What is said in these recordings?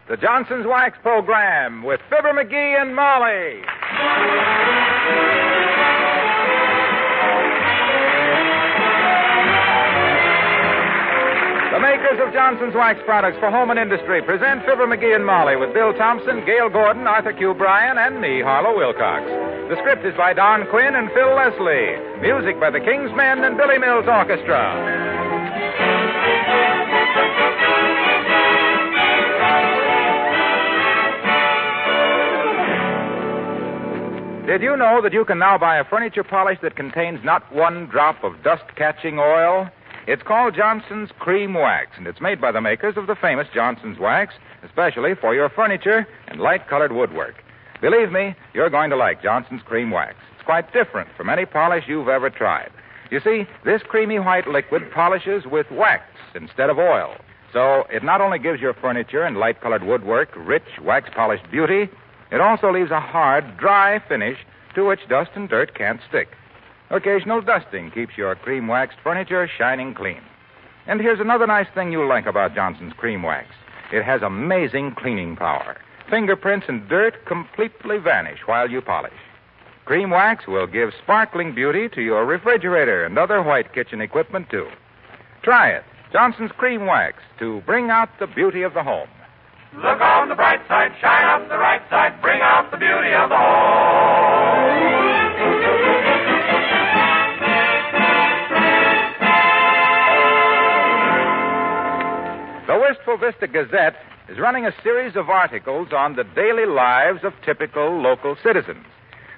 the Johnson's Wax Program with Fibber McGee and Molly. The makers of Johnson's Wax products for home and industry present Fibber McGee and Molly with Bill Thompson, Gail Gordon, Arthur Q. Bryan, and me, Harlow Wilcox. The script is by Don Quinn and Phil Leslie. Music by the King's Men and Billy Mills Orchestra. Did you know that you can now buy a furniture polish that contains not one drop of dust-catching oil? It's called Johnson's Cream Wax, and it's made by the makers of the famous Johnson's Wax, especially for your furniture and light-colored woodwork. Believe me, you're going to like Johnson's Cream Wax. It's quite different from any polish you've ever tried. You see, this creamy white liquid polishes with wax instead of oil. So it not only gives your furniture and light-colored woodwork rich, wax-polished beauty, it also leaves a hard, dry finish to which dust and dirt can't stick. Occasional dusting keeps your cream-waxed furniture shining clean. And here's another nice thing you'll like about Johnson's Cream Wax. It has amazing cleaning power. Fingerprints and dirt completely vanish while you polish. Cream Wax will give sparkling beauty to your refrigerator and other white kitchen equipment, too. Try it, Johnson's Cream Wax, to bring out the beauty of the home. Look on the bright side, shine up the right side, bring out the beauty of the home. The Wistful Vista Gazette is running a series of articles on the daily lives of typical local citizens.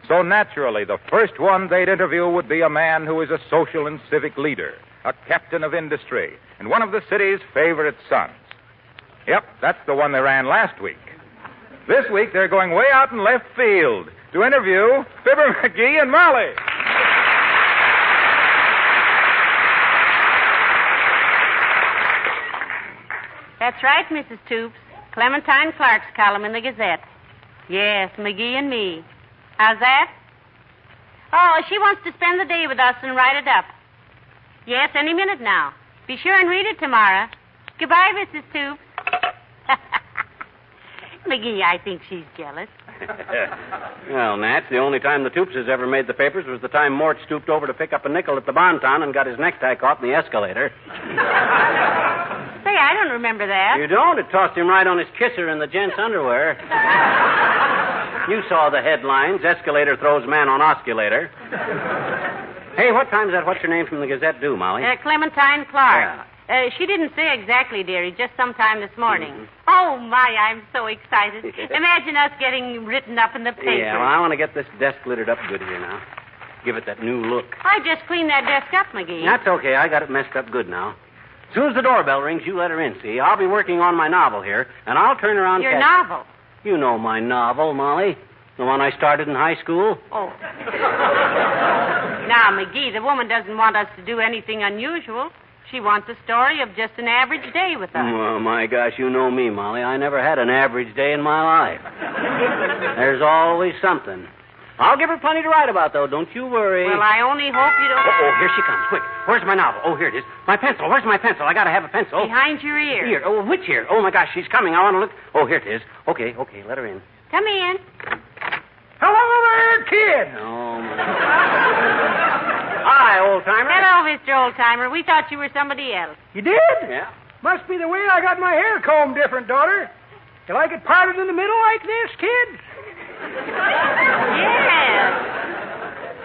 So naturally, the first one they'd interview would be a man who is a social and civic leader, a captain of industry, and one of the city's favorite sons. Yep, that's the one they ran last week. This week, they're going way out in left field to interview Fibber McGee and Molly. That's right, Mrs. Toops. Clementine Clark's column in the Gazette. Yes, McGee and me. How's that? Oh, she wants to spend the day with us and write it up. Yes, any minute now. Be sure and read it tomorrow. Goodbye, Mrs. Toops. McGee, I think she's jealous. Well, Nat, the only time the Toopses ever made the papers was the time Mort stooped over to pick up a nickel at the Bonton and got his necktie caught in the escalator. Say, I don't remember that. You don't? It tossed him right on his kisser in the gent's underwear. You saw the headlines. Escalator throws man on osculator. Hey, what time's that what's-her-name from the Gazette due, Molly? Clementine Clark. Yeah. She didn't say exactly, dearie, just sometime this morning. Mm-hmm. Oh, my, I'm so excited. Imagine us getting written up in the paper. Yeah, well, I want to get this desk glittered up good here now. Give it that new look. I just cleaned that desk up, McGee. That's okay. I got it messed up good now. As soon as the doorbell rings, you let her in, see? I'll be working on my novel here, and I'll turn around... Your novel? You know my novel, Molly. The one I started in high school. Oh. Now, McGee, the woman doesn't want us to do anything unusual. She wants a story of just an average day with us. Oh, my gosh, you know me, Molly. I never had an average day in my life. There's always something. I'll give her plenty to write about, though. Don't you worry. Well, I only hope you don't... Oh, here she comes. Quick. Where's my novel? Oh, here it is. My pencil. Where's my pencil? I got to have a pencil. Behind your ear. Ear. Oh, which ear? Oh, my gosh, she's coming. I want to look. Oh, here it is. Okay, let her in. Come in. Hello there, kid. Oh, my... Hi, old-timer. Hello, Mr. Old-Timer. We thought you were somebody else. You did? Yeah. Must be the way I got my hair combed different, daughter. You like it parted in the middle like this, kid? Yes.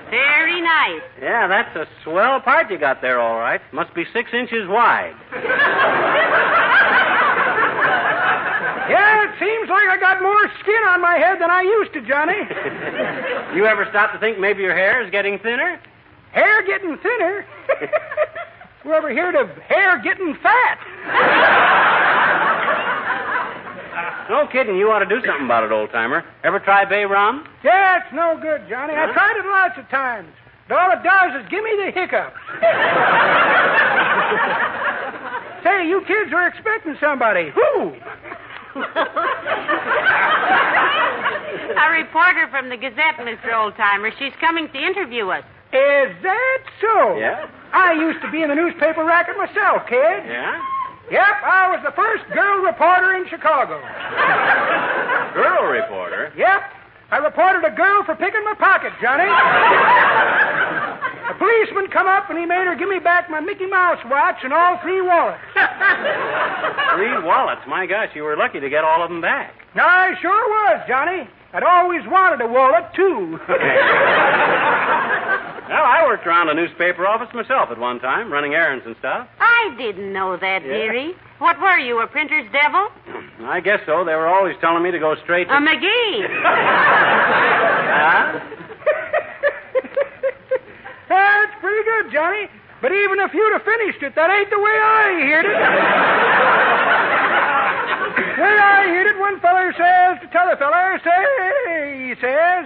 Very nice. Yeah, that's a swell part you got there, all right. Must be 6 inches wide. Yeah, it seems like I got more skin on my head than I used to, Johnny. You ever stop to think maybe your hair is getting thinner? Hair getting thinner? Who ever heard of hair getting fat? No kidding. You ought to do something about it, old-timer. Ever try bay rum? Yeah, it's no good, Johnny. Huh? I tried it lots of times. But all it does is give me the hiccups. Say, you kids were expecting somebody. Who? A reporter from the Gazette, Mr. Old-Timer. She's coming to interview us. Is that so? Yeah. I used to be in the newspaper racket myself, kid. Yeah? Yep, I was the first girl reporter in Chicago. Girl reporter? Yep, I reported a girl for picking my pocket, Johnny. A policeman come up and he made her give me back my Mickey Mouse watch and all 3 wallets. 3 wallets? My gosh, you were lucky to get all of them back. I sure was, Johnny. I'd always wanted a wallet, too. Well, I worked around a newspaper office myself at one time, running errands and stuff. I didn't know that, dearie. What were you, a printer's devil? I guess so. They were always telling me to go straight to... A McGee. Huh? That's pretty good, Johnny. But even if you'd have finished it, that ain't the way I heard it. The way I heard it, one feller says to t'other feller, he says,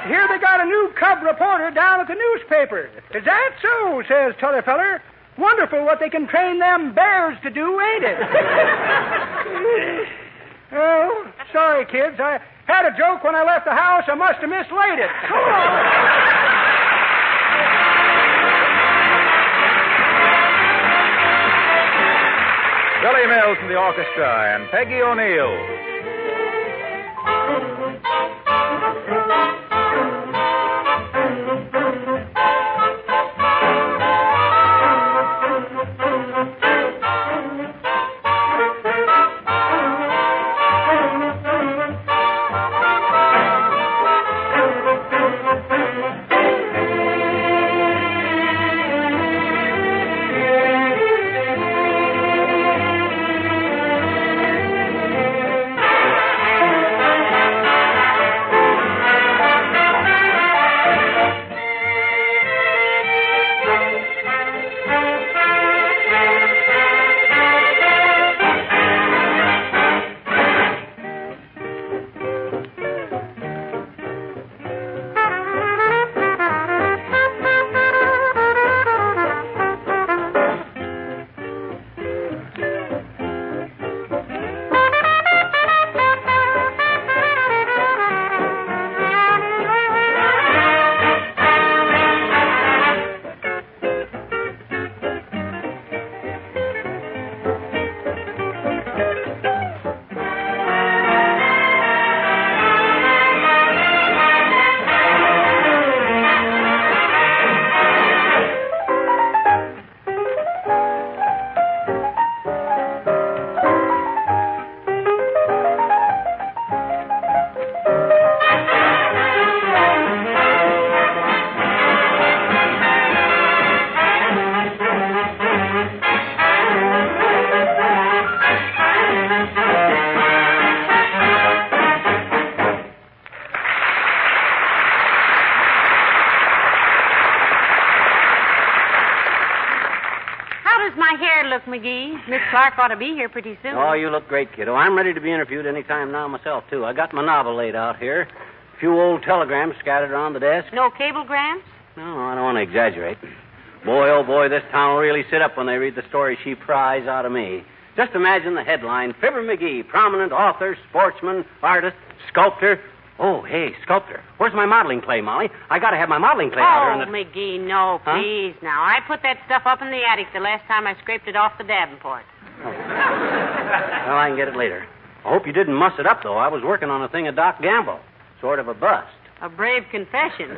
here they got a new cub reporter down at the newspaper. Is that so, says t'other feller. Wonderful what they can train them bears to do, ain't it? Oh, sorry, kids. I had a joke when I left the house. I must have mislaid it. So long. Billy Mills and the orchestra and Peggy O'Neill. Look, McGee, Miss Clark ought to be here pretty soon. Oh, you look great, kiddo. I'm ready to be interviewed any time now myself, too. I got my novel laid out here. A few old telegrams scattered around the desk. No cablegrams? No, I don't want to exaggerate. Boy, oh boy, this town will really sit up when they read the story she pries out of me. Just imagine the headline, Fibber McGee, prominent author, sportsman, artist, sculptor. Oh, hey, sculptor. Where's my modeling clay, Molly? I got to have my modeling clay out here. McGee, no, please, now. I put that stuff up in the attic the last time I scraped it off the Davenport. Oh. Well, I can get it later. I hope you didn't muss it up, though. I was working on a thing of Doc Gamble. Sort of a bust. A brave confession.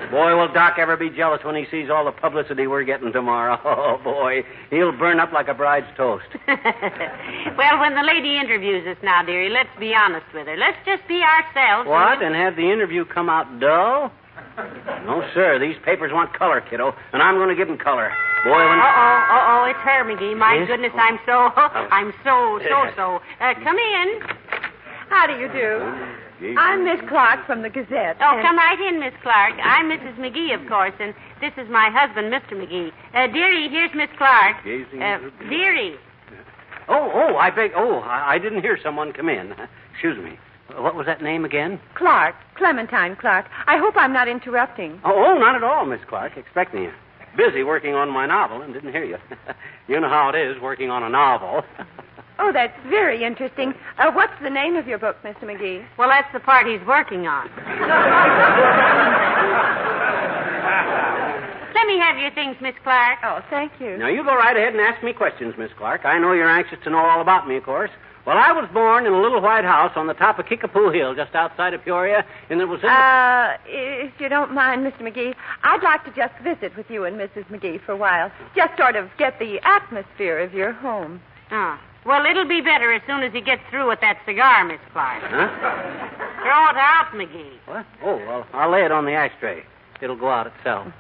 Boy, will Doc ever be jealous when he sees all the publicity we're getting tomorrow. Oh, boy. He'll burn up like a bride's toast. Well, when the lady interviews us now, dearie, let's be honest with her. Let's just be ourselves. What? And have the interview come out dull? No, sir. These papers want color, kiddo, and I'm going to give them color. Boy, when... Uh-oh, it's her, McGee. My Yes? goodness, I'm so... Come in. How do you do? I'm Miss Clark from the Gazette. Oh, come right in, Miss Clark. I'm Mrs. McGee, of course, and this is my husband, Mr. McGee. Dearie, here's Miss Clark. Dearie. I didn't hear someone come in. Excuse me. What was that name again? Clark. Clementine Clark. I hope I'm not interrupting. Oh, not at all, Miss Clark. Expecting you. Busy working on my novel and didn't hear you. You know how it is working on a novel. Oh, that's very interesting. What's the name of your book, Mr. McGee? Well, that's the part he's working on. Let me have your things, Miss Clark. Oh, thank you. Now, you go right ahead and ask me questions, Miss Clark. I know you're anxious to know all about me, of course. Well, I was born in a little white house on the top of Kickapoo Hill, just outside of Peoria, and it was in if you don't mind, Mr. McGee, I'd like to just visit with you and Mrs. McGee for a while. Just sort of get the atmosphere of your home. Oh. Well, it'll be better as soon as he gets through with that cigar, Miss Clark. Huh? Throw it out, McGee. What? Oh, well, I'll lay it on the ashtray. It'll go out itself.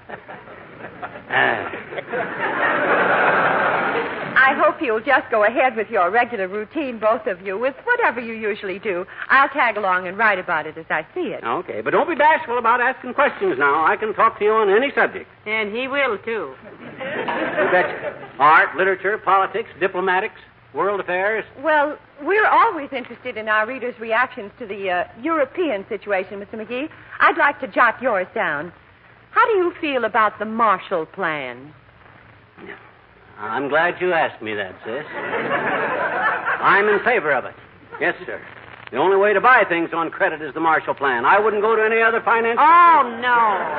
I hope you'll just go ahead with your regular routine, both of you, with whatever you usually do. I'll tag along and write about it as I see it. Okay, but don't be bashful about asking questions now. I can talk to you on any subject. And he will, too. You betcha. Art, literature, politics, diplomatics, world affairs. Well, we're always interested in our readers' reactions to the European situation, Mr. McGee. I'd like to jot yours down. How do you feel about the Marshall Plan? I'm glad you asked me that, sis. I'm in favor of it. Yes, sir. The only way to buy things on credit is the Marshall Plan. I wouldn't go to any other finance... Oh, no.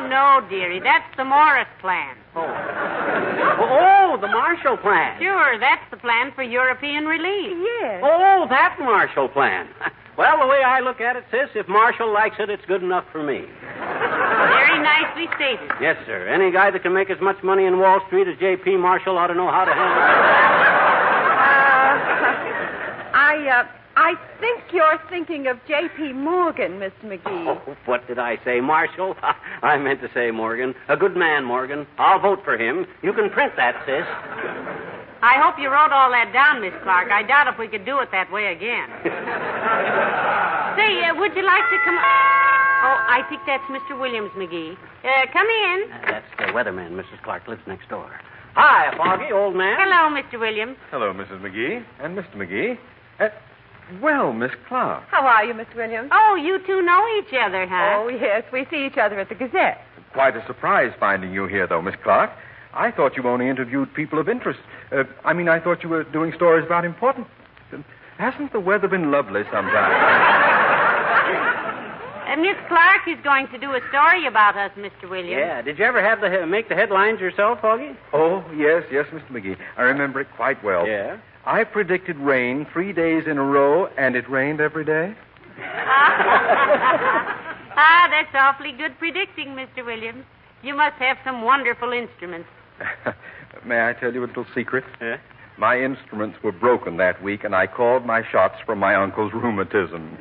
No, dearie. That's the Morris Plan. Oh, the Marshall Plan. Sure, that's the plan for European relief. Yes. Oh, that Marshall Plan. Well, the way I look at it, sis, if Marshall likes it, it's good enough for me. Very nicely stated. Yes, sir. Any guy that can make as much money in Wall Street as J.P. Marshall ought to know how to handle it. I think you're thinking of J.P. Morgan, Mr. McGee. Oh, what did I say, Marshall? I meant to say Morgan. A good man, Morgan. I'll vote for him. You can print that, sis. I hope you wrote all that down, Miss Clark. I doubt if we could do it that way again. Say, would you like to come... Oh, I think that's Mr. Williams, McGee. Come in. That's the weatherman. Mrs. Clark lives next door. Hi, Foggy, old man. Hello, Mr. Williams. Hello, Mrs. McGee. And Mr. McGee. Well, Miss Clark. How are you, Miss Williams? Oh, you two know each other, huh? Oh, yes. We see each other at the Gazette. Quite a surprise finding you here, though, Miss Clark. I thought you only interviewed people of interest. I thought you were doing stories about important... Hasn't the weather been lovely sometimes? Miss Clark is going to do a story about us, Mr. Williams. Yeah. Did you ever make the headlines yourself, Foggy? Oh, yes, Mr. McGee. I remember it quite well. Yeah? I predicted rain 3 days in a row, and it rained every day. That's awfully good predicting, Mr. Williams. You must have some wonderful instruments. May I tell you a little secret? Yeah? My instruments were broken that week, and I called my shots from my uncle's rheumatism.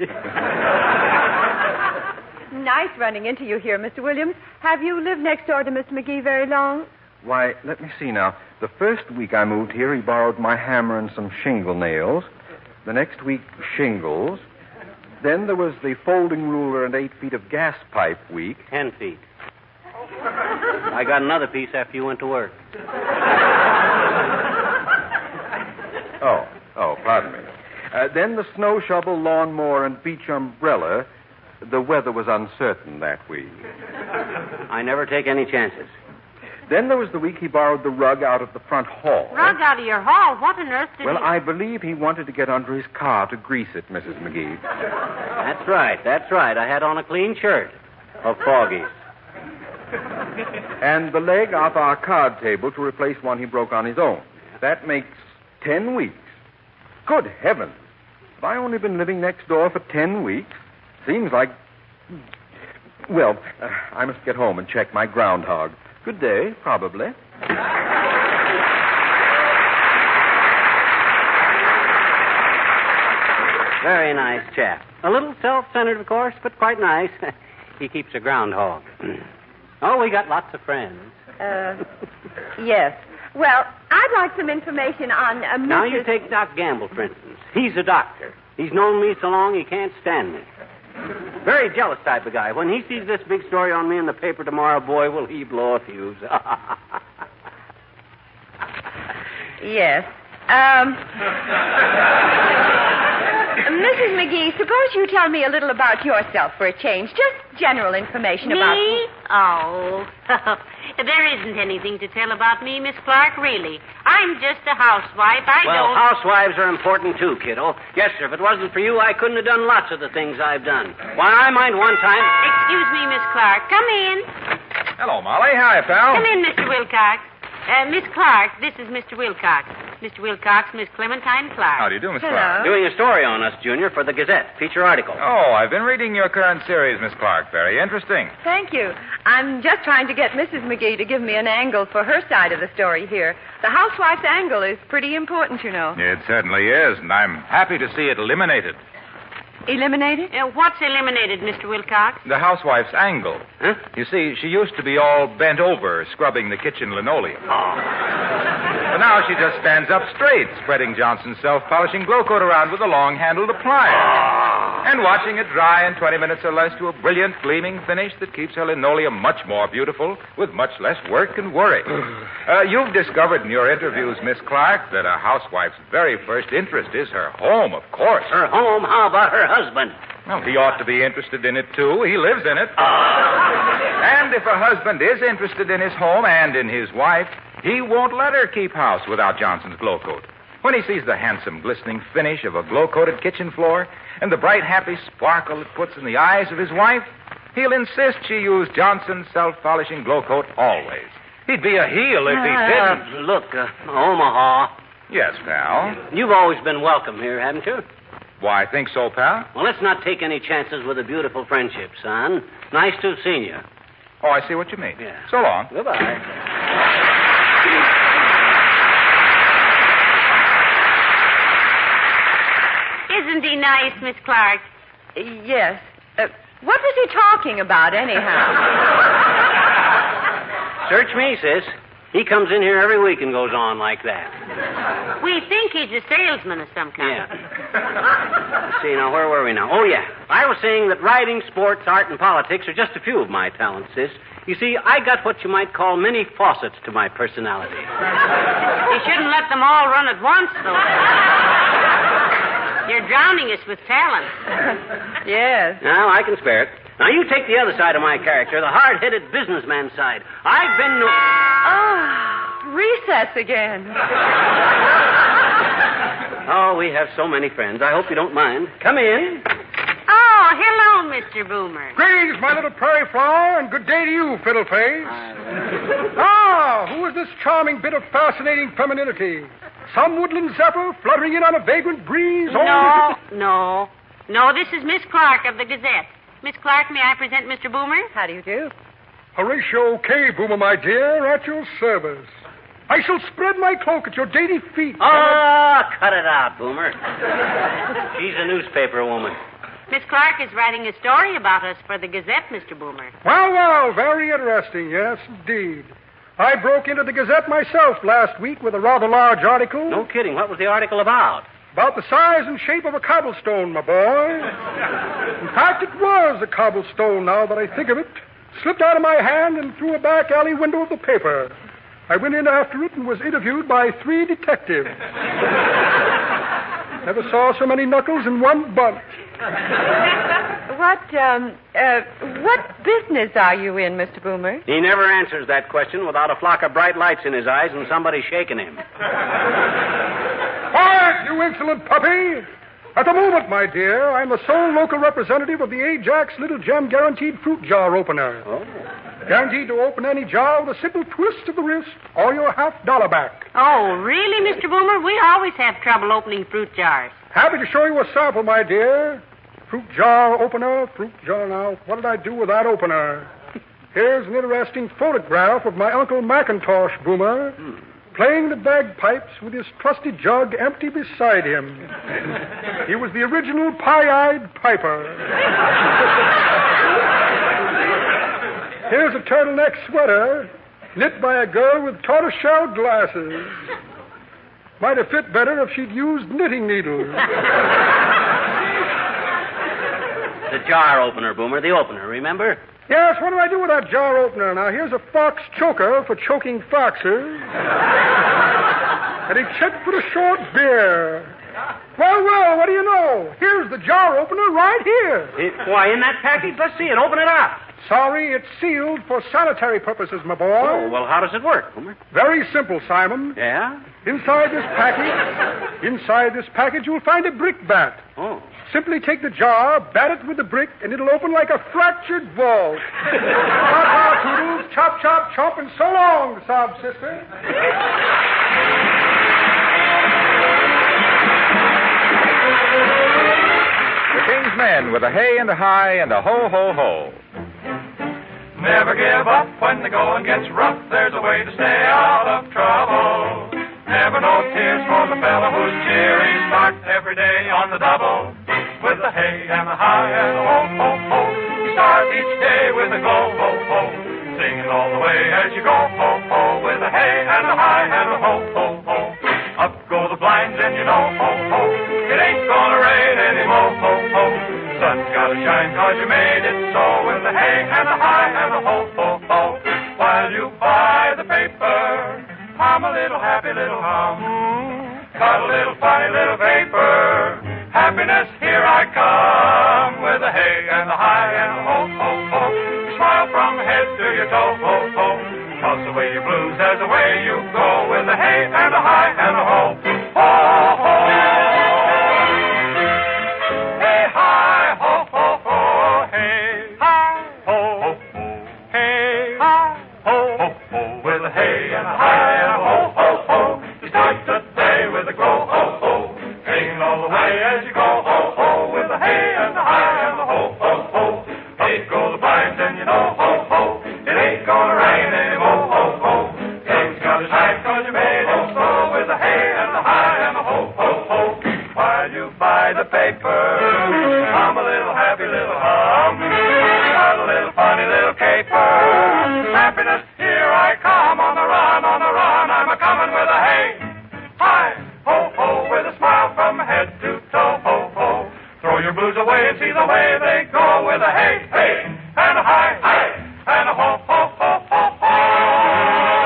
Nice running into you here, Mr. Williams. Have you lived next door to Mr. McGee very long? Why, let me see now. The first week I moved here, he borrowed my hammer and some shingle nails. The next week, shingles. Then there was the folding ruler and 8 feet of gas pipe week. 10 feet. I got another piece after you went to work. Oh, pardon me. Then the snow shovel, lawnmower, and beach umbrella. The weather was uncertain that week. I never take any chances. Then there was the week he borrowed the rug out of the front hall. Rug out of your hall? What on earth did Well, he... I believe he wanted to get under his car to grease it, Mrs. McGee. That's right. I had on a clean shirt of Foggy's. And the leg off our card table to replace one he broke on his own. That makes 10 weeks. Good heavens. Have I only been living next door for 10 weeks? Seems like... Well, I must get home and check my groundhog. Good day, probably. Very nice chap. A little self-centered, of course, but quite nice. He keeps a groundhog. Oh, we got lots of friends. Yes. Well, I'd like some information on Mrs. Now, you take Doc Gamble, for instance. He's a doctor. He's known me so long he can't stand me. Very jealous type of guy. When he sees this big story on me in the paper tomorrow, boy, will he blow a fuse. Yes. Mrs. McGee, suppose you tell me a little about yourself for a change. Just general information about... Me? Oh, there isn't anything to tell about me, Miss Clark, really. I'm just a housewife. Housewives are important, too, kiddo. Yes, sir. If it wasn't for you, I couldn't have done lots of the things I've done. Why, I mind one time... Excuse me, Miss Clark. Come in. Hello, Molly. Hi, pal. Come in, Mr. Wilcox. Miss Clark, this is Mr. Wilcox. Mr. Wilcox, Miss Clementine Clark. How do you do, Miss Hello. Clark? Doing a story on us, Junior, for the Gazette. Feature article. Oh, I've been reading your current series, Miss Clark. Very interesting. Thank you. I'm just trying to get Mrs. McGee to give me an angle for her side of the story here. The housewife's angle is pretty important, you know. It certainly is, and I'm happy to see it eliminated. Eliminated? What's eliminated, Mr. Wilcox? The housewife's angle. Huh? You see, she used to be all bent over, scrubbing the kitchen linoleum. But now she just stands up straight, spreading Johnson's self-polishing glow coat around with a long-handled applier. And watching it dry in 20 minutes or less to a brilliant, gleaming finish that keeps her linoleum much more beautiful with much less work and worry. You've discovered in your interviews, Miss Clark, that a housewife's very first interest is her home, of course. Her home? How about her husband? Well, he ought to be interested in it, too. He lives in it. And if a husband is interested in his home and in his wife, he won't let her keep house without Johnson's glow coat. When he sees the handsome, glistening finish of a glow-coated kitchen floor and the bright, happy sparkle it puts in the eyes of his wife, he'll insist she use Johnson's self-polishing glow coat always. He'd be a heel if he didn't. Look, Omaha. Yes, pal. You've always been welcome here, haven't you? Why, I think so, pal. Well, let's not take any chances with a beautiful friendship, son. Nice to have seen you. Oh, I see what you mean. Yeah. So long. Goodbye. Isn't he nice, Miss Clark? Yes. What was he talking about, anyhow? Search me, sis. He comes in here every week and goes on like that. We think he's a salesman of some kind. Yeah. Let's see, now, where were we now? Oh, yeah. I was saying that writing, sports, art, and politics are just a few of my talents, sis. You see, I got what you might call many faucets to my personality. You shouldn't let them all run at once, though. You're drowning us with talent. Yes. Now, I can spare it. Now, you take the other side of my character, the hard-headed businessman side. I've been... Recess again. Oh, we have so many friends. I hope you don't mind. Come in. Oh, hello, Mr. Boomer. Greetings, my little prairie flower, and good day to you, fiddleface. Who is this charming bit of fascinating femininity? Some woodland zephyr fluttering in on a vagrant breeze? No, this is Miss Clark of the Gazette. Miss Clark, may I present Mr. Boomer? How do you do? Horatio K. Boomer, my dear, at your service. I shall spread my cloak at your dainty feet. Cut it out, Boomer. She's a newspaper woman. Miss Clark is writing a story about us for the Gazette, Mr. Boomer. Well, very interesting, yes, indeed. I broke into the Gazette myself last week with a rather large article. No kidding. What was the article about? About the size and shape of a cobblestone, my boy. In fact, it was a cobblestone, now that I think of it. Slipped out of my hand and through a back alley window of the paper. I went in after it and was interviewed by 3 detectives. Never saw so many knuckles in one bunch. What business are you in, Mr. Boomer? He never answers that question without a flock of bright lights in his eyes and somebody shaking him. Quiet, you insolent puppy! At the moment, my dear, I'm the sole local representative of the Ajax Little Gem Guaranteed Fruit Jar Opener. Oh. Guaranteed to open any jar with a simple twist of the wrist or your $50 back. Oh, really, Mr. Boomer? We always have trouble opening fruit jars. Happy to show you a sample, my dear. Fruit jar opener, fruit jar. Now, what did I do with that opener? Here's an interesting photograph of my Uncle Macintosh, Boomer, playing the bagpipes with his trusty jug empty beside him. He was the original pie-eyed piper. Here's a turtleneck sweater knit by a girl with tortoiseshell glasses. Might have fit better if she'd used knitting needles. The jar opener, Boomer, the opener, remember? Yes, what do I do with that jar opener? Now, here's a fox choker for choking foxes. And a check for a short beer. Well, what do you know? Here's the jar opener right here. Why, in that package? Let's see it. Open it up. Sorry, it's sealed for sanitary purposes, my boy. Oh, well, how does it work, Homer? Very simple, Simon. Yeah? Inside this package, you'll find a brick bat. Oh. Simply take the jar, bat it with the brick, and it'll open like a fractured vault. Ta-ta, Toodles, chop, chop, chop, and so long, sob sister. The King's Men with a hey and a hi and a ho, ho, ho. Never give up when the going gets rough. There's a way to stay out of trouble. Never no tears for the fellow who's cheery. Start every day on the double. With the hey and the hi and the ho, ho, ho. Start each day with a go, ho, ho. Singing all the way as you go, ho, ho. With the hey and the hi and the ho, ho, ho. Up go the blinds and you know, ho, ho. It ain't gonna rain anymore, ho, ho. Sun's gotta shine 'cause you made it so. With the hey and the hi and the ho, ho, ho. While you buy the paper, hum a little happy little hum. Cut a little funny little paper. Happiness, here I come. With the hey and the hi and the ho, ho, ho. Smile from head to your toe, ho, ho. Toss away your blues as away you go. With the hey and the hi and the ho, ho, ho. Hey, hi, ho, ho, ho. Hey, hi, ho, ho, ho. Hey, hi, ho, ho, ho. With the hey and the hi and the ho, ho, ho. You start the day with a go, ho, ho. Singing all the way as you go, ho, ho. With the hey and the hi and the ho, ho, ho. Up go the blinds and you know, ho, ho. It ain't gonna rain anymore, ho, ho. Things gotta shine 'cause you made it so. With the hey and the hi and the ho, ho, ho. While you buy the paper, hum a little happy little hum. Got a little funny little caper. Happiness, here I come on the run, I'm a coming with a hey, hi, ho, ho, with a smile from head to toe, ho, ho. Throw your blues away and see the way they go. With a hey, hey, and a hi, hi, and a ho, ho, ho, ho, ho.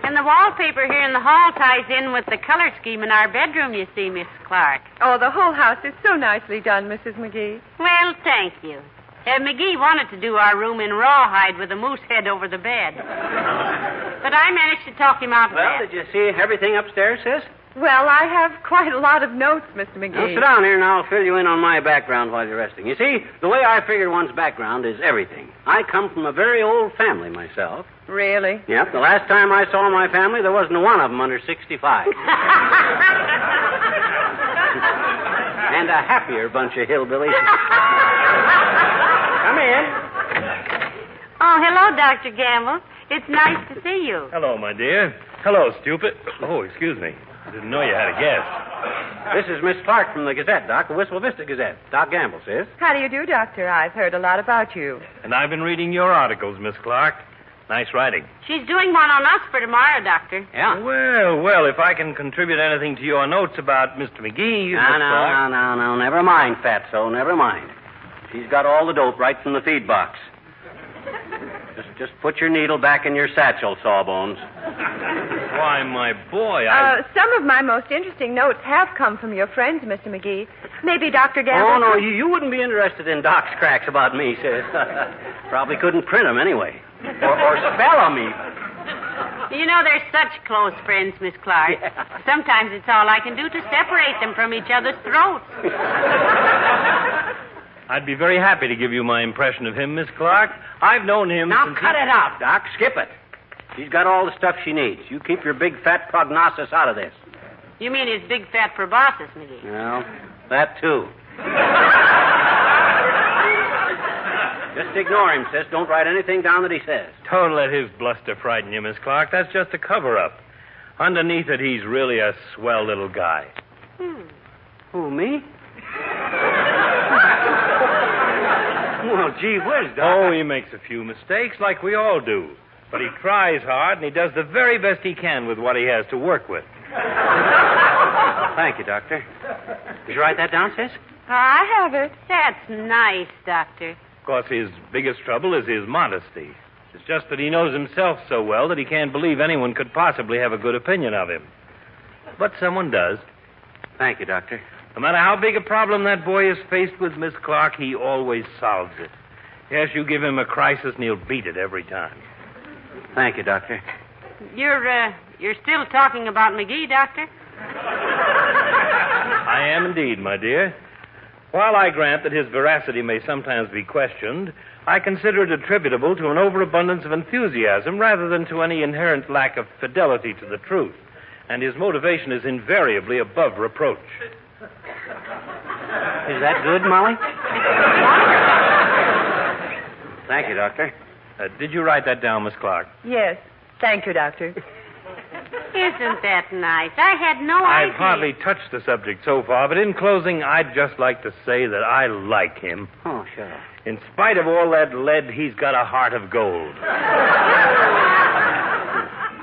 And the wallpaper here in the hall ties in with the color scheme in our bedroom, you see, Miss Clark. Oh, the whole house is so nicely done, Mrs. McGee. Well, thank you. McGee wanted to do our room in rawhide with a moose head over the bed. But I managed to talk him out of Well, that. did you see everything upstairs, sis? Well, I have quite a lot of notes, Mr. Now, McGee. sit down here and I'll fill you in on my background while you're resting. You see, the way I figure one's background is everything. I come from a very old family myself. Really? Yep, the last time I saw my family, there wasn't one of them under 65. And a happier bunch of hillbillies. Come in. Oh, hello, Dr. Gamble. It's nice to see you. Hello, my dear. Hello, stupid. Oh, excuse me. I didn't know you had a guest. This is Miss Clark from the Gazette, Doc, the Whistle Vista Gazette. Doc Gamble says. How do you do, Doctor? I've heard a lot about you. And I've been reading your articles, Miss Clark. Nice writing. She's doing one on us for tomorrow, Doctor. Yeah. Well, if I can contribute anything to your notes about Mr. McGee... Miss Clark... No. Never mind, Fatso. Never mind. She's got all the dope right from the feed box. Just put your needle back in your satchel, Sawbones. Why, my boy, Some of my most interesting notes have come from your friends, Mr. McGee. Maybe Dr. Gamble... Oh, no, you wouldn't be interested in Doc's cracks about me, sis. Probably couldn't print them anyway. Or spell them even. You know, they're such close friends, Miss Clark. Yeah. Sometimes it's all I can do to separate them from each other's throats. I'd be very happy to give you my impression of him, Miss Clark. I've known him Now since... cut it out, Doc. Skip it. She's got all the stuff she needs. You keep your big fat prognosis out of this. You mean his big fat proboscis, McGee? Well, that too. Just ignore him, sis. Don't write anything down that he says. Don't let his bluster frighten you, Miss Clark. That's just a cover-up. Underneath it, he's really a swell little guy. Who, me? Well, gee whiz, Doc. Oh, he makes a few mistakes, like we all do. But he tries hard, and he does the very best he can with what he has to work with. Thank you, Doctor. Did you write that down, sis? I have it. That's nice, Doctor. Of course, his biggest trouble is his modesty. It's just that he knows himself so well that he can't believe anyone could possibly have a good opinion of him. But someone does. Thank you, Doctor. No matter how big a problem that boy is faced with, Miss Clark, he always solves it. Yes, you give him a crisis and he'll beat it every time. Thank you, Doctor. You're still talking about McGee, Doctor? I am indeed, my dear. While I grant that his veracity may sometimes be questioned, I consider it attributable to an overabundance of enthusiasm rather than to any inherent lack of fidelity to the truth. And his motivation is invariably above reproach. Is that good, Molly? Thank you, Doctor. Did you write that down, Miss Clark? Yes. Thank you, Doctor. Isn't that nice? I had no idea. I've hardly touched the subject so far, but in closing, I'd just like to say that I like him. Oh, sure. In spite of all that lead, he's got a heart of gold.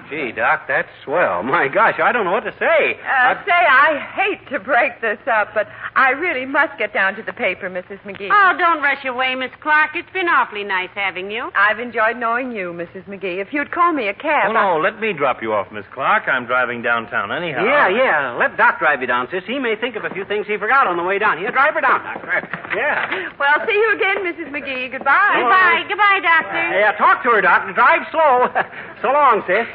Gee, Doc, that's swell. My gosh, I don't know what to say. I hate to break this up, but I really must get down to the paper, Mrs. McGee. Oh, don't rush away, Miss Clark. It's been awfully nice having you. I've enjoyed knowing you, Mrs. McGee. If you'd call me a cab... Oh, no, let me drop you off, Miss Clark. I'm driving downtown anyhow. Yeah. Let Doc drive you down, sis. He may think of a few things he forgot on the way down. Here, drive her down, Doctor. Yeah. Well, see you again, Mrs. McGee. Goodbye. Goodbye. Goodbye, Doctor. Yeah, talk to her, Doc, and drive slow. So long, sis.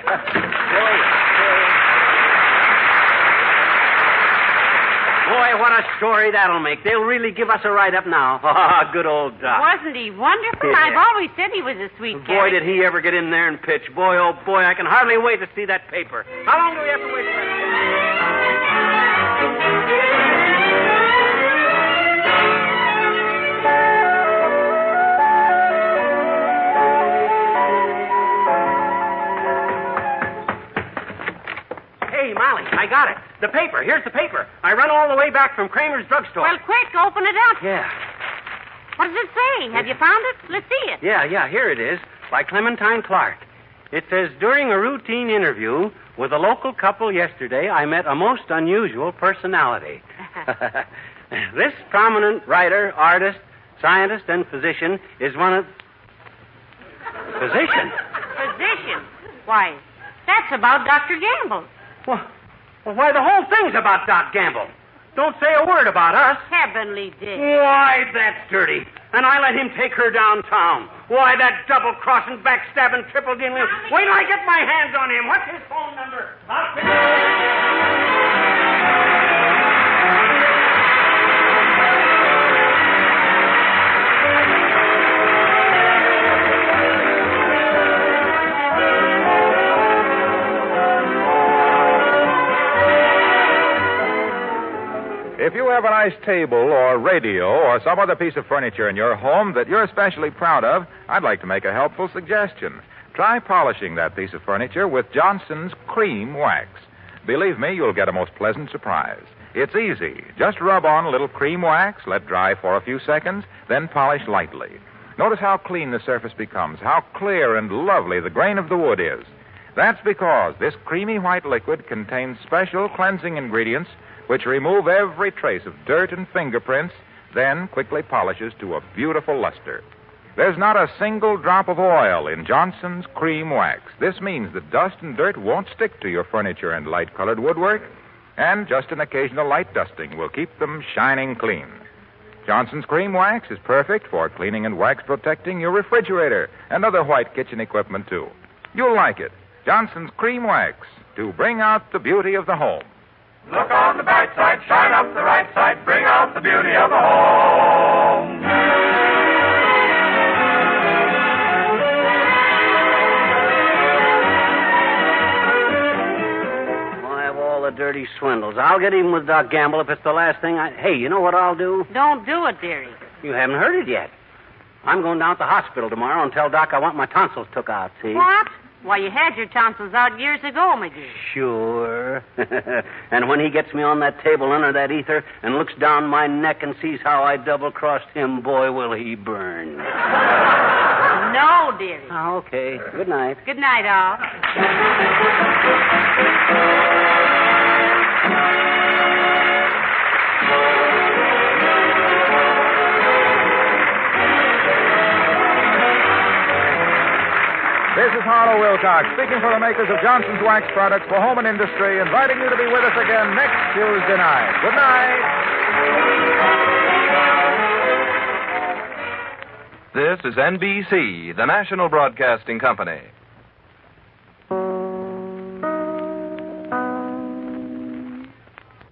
Boy, what a story that'll make. They'll really give us a write-up now. Ah, good old Doc. Wasn't he wonderful? Yeah. I've always said he was a sweet Boy, character. did he ever get in there and pitch. Boy, oh boy, I can hardly wait to see that paper. How long do we have to wait for that? Hey, Molly, I got it. The paper. Here's the paper. I run all the way back from Kramer's drugstore. Well, quick, open it up. Yeah. What does it say? Have you found it? Let's see it. Yeah, here it is, by Clementine Clark. It says, during a routine interview with a local couple yesterday, I met a most unusual personality. This prominent writer, artist, scientist, and physician is one of... Physician? Physician? Why, that's about Dr. Gamble. Well, why, the whole thing's about Doc Gamble. Don't say a word about us. Heavenly Dick. Why, that's dirty. And I let him take her downtown. Why, that double-crossing, backstabbing, triple-dealing... Wait till I get my hands on him. What's his phone number? I'll pick it. If you have a nice table or radio or some other piece of furniture in your home that you're especially proud of, I'd like to make a helpful suggestion. Try polishing that piece of furniture with Johnson's Cream Wax. Believe me, you'll get a most pleasant surprise. It's easy. Just rub on a little cream wax, let dry for a few seconds, then polish lightly. Notice how clean the surface becomes, how clear and lovely the grain of the wood is. That's because this creamy white liquid contains special cleansing ingredients which remove every trace of dirt and fingerprints, then quickly polishes to a beautiful luster. There's not a single drop of oil in Johnson's Cream Wax. This means that dust and dirt won't stick to your furniture and light-colored woodwork, and just an occasional light dusting will keep them shining clean. Johnson's Cream Wax is perfect for cleaning and wax protecting your refrigerator and other white kitchen equipment, too. You'll like it. Johnson's Cream Wax, to bring out the beauty of the home. Look on the bright side, shine up the right side, bring out the beauty of the home. I have all the dirty swindles. I'll get even with Doc Gamble if it's the last thing I... Hey, you know what I'll do? Don't do it, dearie. You haven't heard it yet. I'm going down to the hospital tomorrow and tell Doc I want my tonsils took out, see? What? Why, you had your tonsils out years ago, McGee. Sure. And when he gets me on that table under that ether and looks down my neck and sees how I double-crossed him, boy, will he burn. No, dearie. Oh, okay. Good night. Good night, all. Marlowe Wilcox, speaking for the makers of Johnson's Wax Products for home and industry, inviting you to be with us again next Tuesday night. Good night. This is NBC, the national broadcasting company.